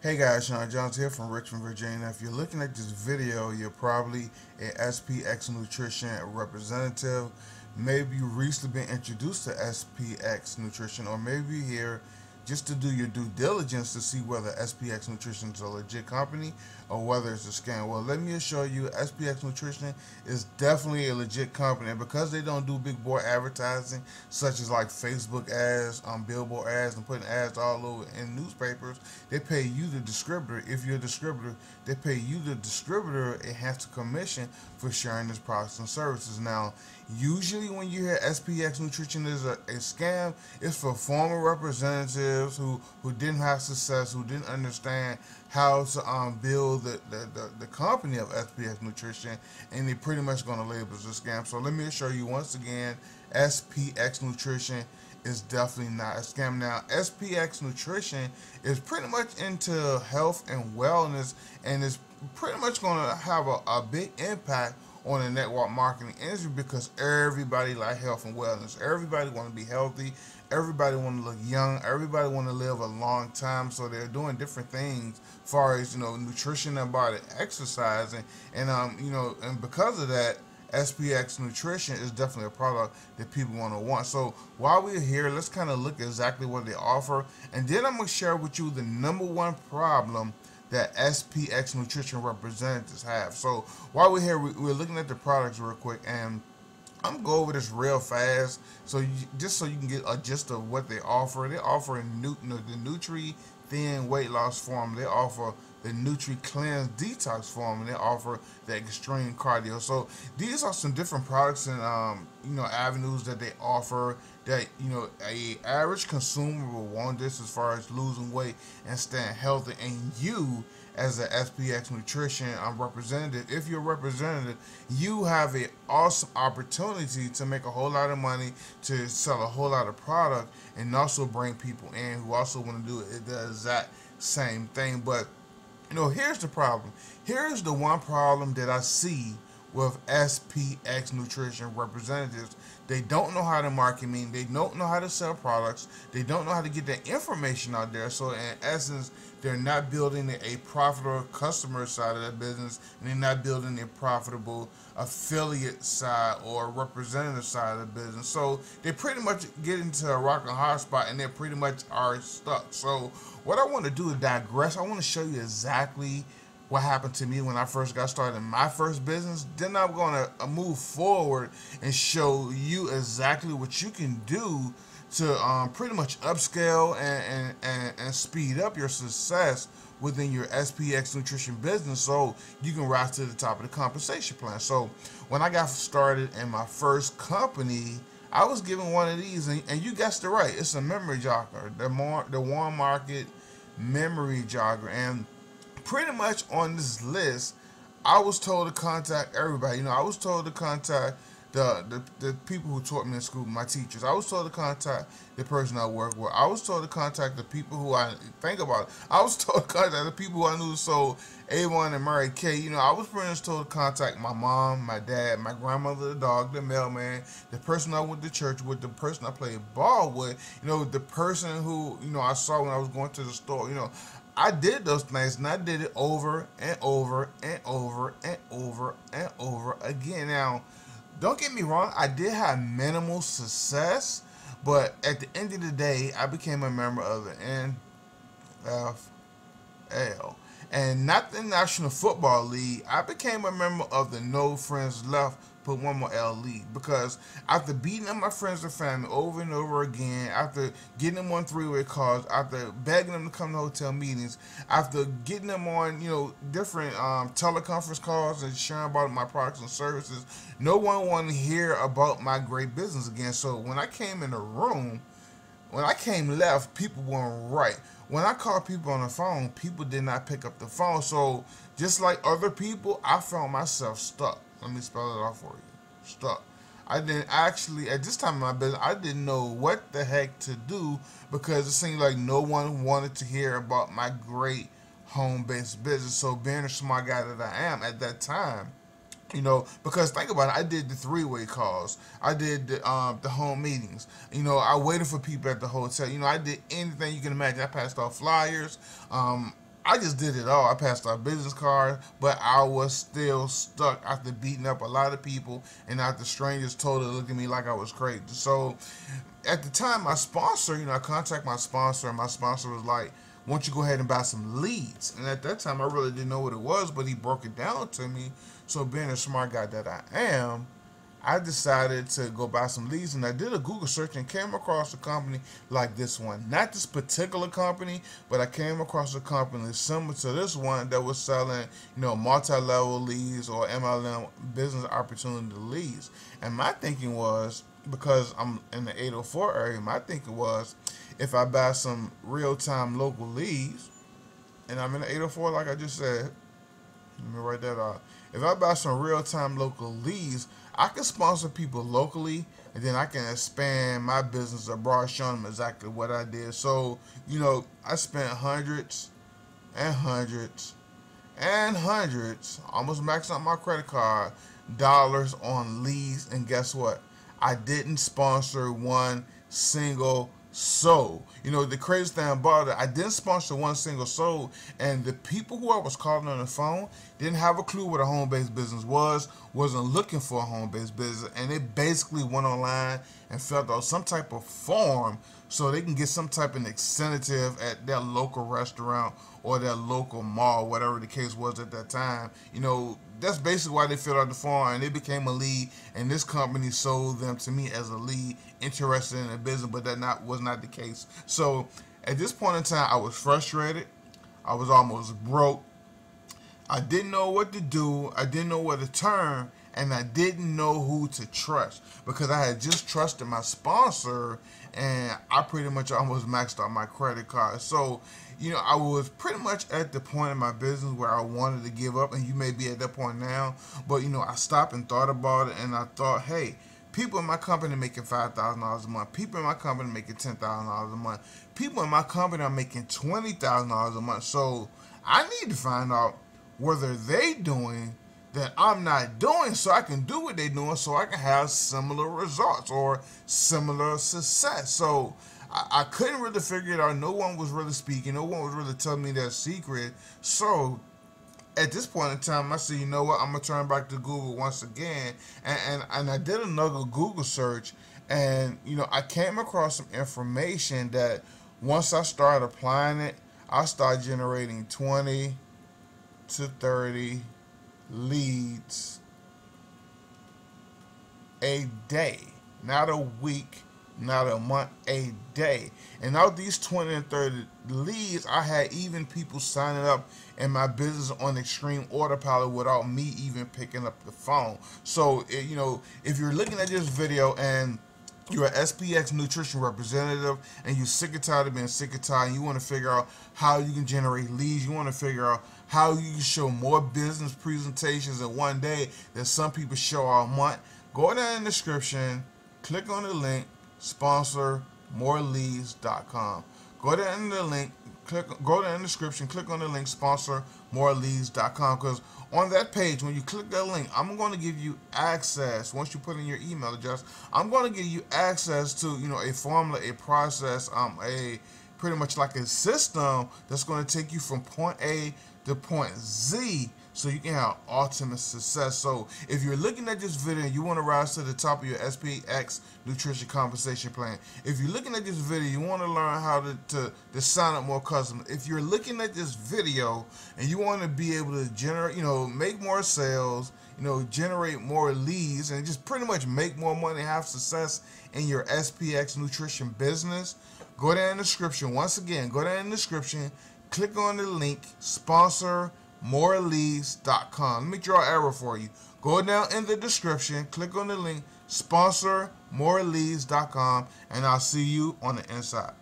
Hey guys, Sean Jones here from Richmond, Virginia. If you're looking at this video, you're probably a SPX Nutrition representative. Maybe you recently been introduced to SPX Nutrition, or maybe you're here just to do your due diligence to see whether SPX Nutrition is a legit company or whether it's a scam. Well, let me assure you, SPX Nutrition is definitely a legit company, and because they don't do big boy advertising such as like Facebook ads, billboard ads, and putting ads all over in newspapers, they pay you the distributor. If you're a distributor, they pay you the distributor and have to commission for sharing this products and services. Now, usually when you hear SPX Nutrition is a scam, it's for former representatives who didn't have success, who didn't understand how to build the company of SPX Nutrition, and they pretty much going to label it as a scam. So let me assure you once again, SPX Nutrition is definitely not a scam. Now, SPX Nutrition is pretty much into health and wellness, and is pretty much going to have a big impact on the network marketing industry because everybody like health and wellness. Everybody want to be healthy. Everybody want to look young. Everybody want to live a long time. So they're doing different things as far as nutrition and body, exercising, and and because of that, SPX Nutrition is definitely a product that people want. So while we're here, let's kind of look exactly what they offer, and then I'm going to share with you the number one problem that SPX Nutrition representatives have. So while we're here, we're looking at the products real quick, and I'm gonna go over this real fast, so just so you can get a gist of what they offer. They offer the Nutri Thin weight loss formula. They offer the Nutri Cleanse detox formula. They offer the extreme cardio. So these are some different products and avenues that they offer that a average consumer will want this as far as losing weight and staying healthy. And you, as an SPX Nutrition representative, if you're a representative, you have an awesome opportunity to make a whole lot of money, to sell a whole lot of product, and also bring people in who also want to do the exact same thing. But here's the problem. Here's the one problem that I see with SPX Nutrition representatives. They don't know how to market me. They don't know how to sell products. They don't know how to get that information out there. So in essence, they're not building a profitable customer side of the business, and they're not building a profitable affiliate side or representative side of the business. So they pretty much get into a rock and hard spot, and they pretty much are stuck. So what I want to do is digress. I want to show you exactly what happened to me when I first got started in my first business. Then I'm going to move forward and show you exactly what you can do to pretty much upscale and speed up your success within your SPX Nutrition business, so you can rise to the top of the compensation plan. So when I got started in my first company, I was given one of these, and you guessed it right, it's a memory jogger, the Warm Market memory jogger. And pretty much on this list, I was told to contact everybody. I was told to contact the people who taught me in school, my teachers. I was told to contact the person I work with. I was told to contact the people who I think about. I was told to contact the people who I knew sold A1 and Mary Kay. I was pretty much told to contact my mom, my dad, my grandmother, the dog, the mailman, the person I went to church with, the person I played ball with, the person who, I saw when I was going to the store. I did those things, and I did it over and over and over and over and over again. Now, don't get me wrong, I did have minimal success, but at the end of the day, I became a member of the NFL and not the National Football League. I became a member of the No Friends Left, put one more L league, because after beating up my friends and family over and over again, after getting them on three-way calls, after begging them to come to hotel meetings, after getting them on different teleconference calls and sharing about my products and services, no one wanted to hear about my great business again. So when I came in the room, when I came left, people weren't right. When I called people on the phone, people did not pick up the phone. So just like other people, I found myself stuck. Let me spell it out for you. Stuck. I didn't actually, at this time in my business, I didn't know what the heck to do, because it seemed like no one wanted to hear about my great home-based business. So being a smart guy that I am at that time, because think about it, I did the three-way calls. I did the home meetings. I waited for people at the hotel. I did anything you can imagine. I passed off flyers. I just did it all. I passed out business cards, but I was still stuck after beating up a lot of people and after strangers totally looked at me like I was crazy. So at the time, my sponsor, I contacted my sponsor, and my sponsor was like, why don't you go ahead and buy some leads? And at that time, I really didn't know what it was, but he broke it down to me. So being a smart guy that I am, I decided to go buy some leads, and I did a Google search and came across a company like this one. Not this particular company, but I came across a company similar to this one that was selling, multi-level leads or MLM business opportunity leads. And my thinking was, because I'm in the 804 area, my thinking was, if I buy some real-time local leads, and I'm in the 804 like I just said, let me write that out. If I buy some real-time local leads, I can sponsor people locally, and then I can expand my business abroad, showing them exactly what I did. So, I spent hundreds and hundreds and hundreds, almost maxed out my credit card, dollars on leads, and guess what? I didn't sponsor one single soul. The crazy thing about it, I didn't sponsor one single soul, and the people who I was calling on the phone didn't have a clue what a home-based business wasn't looking for a home-based business, and they basically went online and filled out some type of form so they can get some type of incentive at their local restaurant or their local mall, whatever the case was at that time. That's basically why they filled out the form, and they became a lead, and this company sold them to me as a lead interested in the business, but that was not the case. So at this point in time, I was frustrated. I was almost broke. I didn't know what to do. I didn't know where to turn, and I didn't know who to trust, because I had just trusted my sponsor, and I pretty much almost maxed out my credit card. So, I was pretty much at the point in my business where I wanted to give up, and you may be at that point now, but, I stopped and thought about it, and I thought, hey, people in my company making $5,000 a month. People in my company making $10,000 a month. People in my company are making $20,000 a month. So I need to find out whether they doing that I'm not doing, so I can do what they're doing, so I can have similar results or similar success. So I couldn't really figure it out. No one was really speaking. No one was really telling me that secret. So at this point in time, I said, you know what, I'm going to turn back to Google once again. And I did another Google search, and, I came across some information that once I started applying it, I started generating 20 to 30 leads a day. Not a week, not a month, a day. And out of these 20 and 30 leads, I had even people signing up in my business on extreme autopilot without me even picking up the phone. So, if you're looking at this video and you're an SPX Nutrition representative and you're sick and tired of being sick and tired, and you want to figure out how you can generate leads, you want to figure out how you can show more business presentations in one day that some people show all month, go down in the description, click on the link, sponsormoreleads.com. Go down in the link, go down in the description, click on the link, sponsormoreleads.com, because on that page, when you click that link, I'm going to give you access. Once you put in your email address, I'm going to give you access to, a formula, a process, a pretty much like a system that's going to take you from point A to point Z, so you can have ultimate success. So if you're looking at this video and you want to rise to the top of your SPX Nutrition Compensation Plan, if you're looking at this video, you want to learn how to sign up more customers, if you're looking at this video and you want to be able to generate, make more sales, generate more leads, and just pretty much make more money, have success in your SPX Nutrition business, go down in the description. Once again, go down in the description, click on the link, sponsormoreleads.com. Let me draw an arrow for you. Go down in the description, click on the link, sponsormoreleads.com, and I'll see you on the inside.